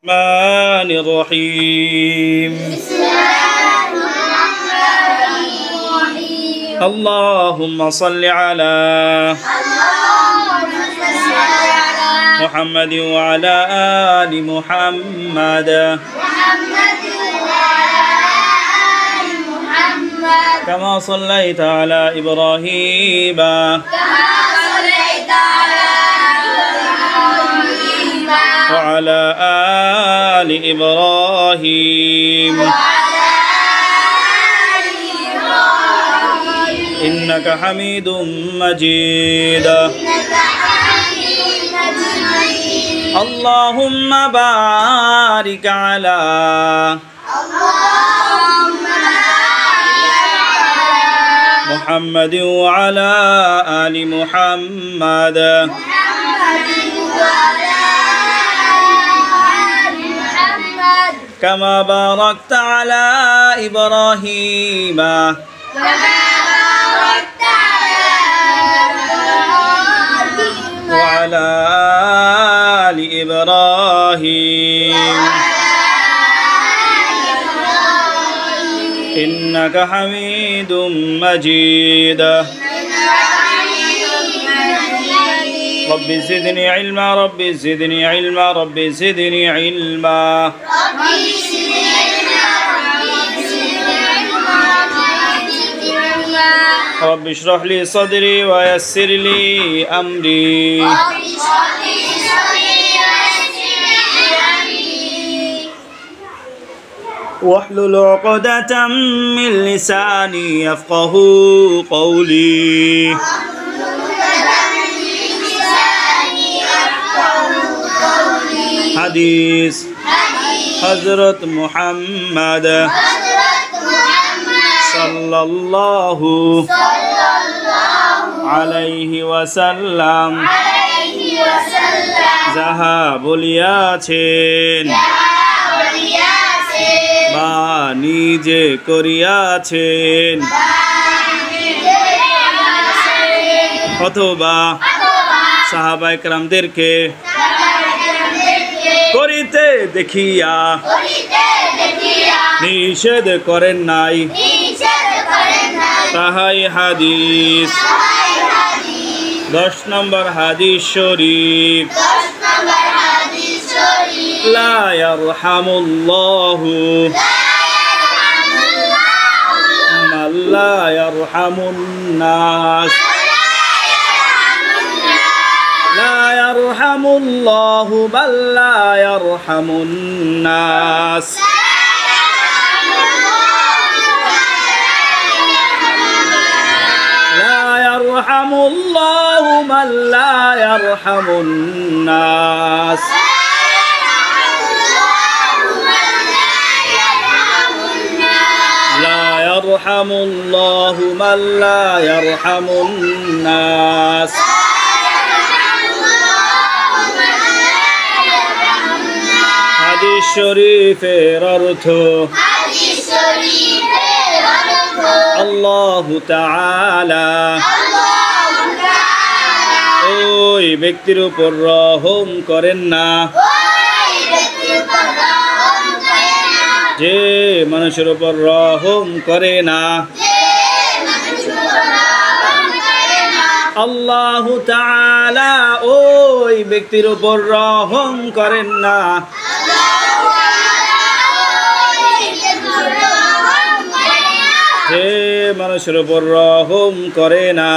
الرحمن الرحيم اللهم صل على محمد وعلى آل محمد كما صليت على إبراهيم وعلى آل إبراهيم إنك حميد مجيد اللهم بارك على محمد وعلى آل محمد كما باركت على إبراهيم وعلى آل إبراهيم إنك حميد مجيد رب زدني علما رب زدني علما رب زدني علما رب اشرح لي صدري ويسر لي أمري واحلل عقدة من لساني يفقه قولي حديث حضرت محمد صلى الله عليه وسلم যাহা বলিয়াছেন বা নিজে করিয়াছেন অথবা সাহাবায়ে কেরামদেরকে করিতে দেখিয়া নিষেধ করেন নাই তাহাই হাদিস 10 নম্বর হাদিস শরীফ লা ইয়ারহামুল্লাহু মান লা ইয়ারহামুন নাস لا يرحم الله بل لا يرحم الناس لا يرحم الله من لا يرحم الناس لا يرحم الله من لا يرحم الناس হাদিস শরীফের অর্থ আল্লাহু তাআলা ওই ব্যক্তির উপর রহম করেন না যে মানুষের উপর রহম করে না আল্লাহু তাআলা ওই ব্যক্তির উপর রহম করেন না যে মানুষের উপর রহম করে না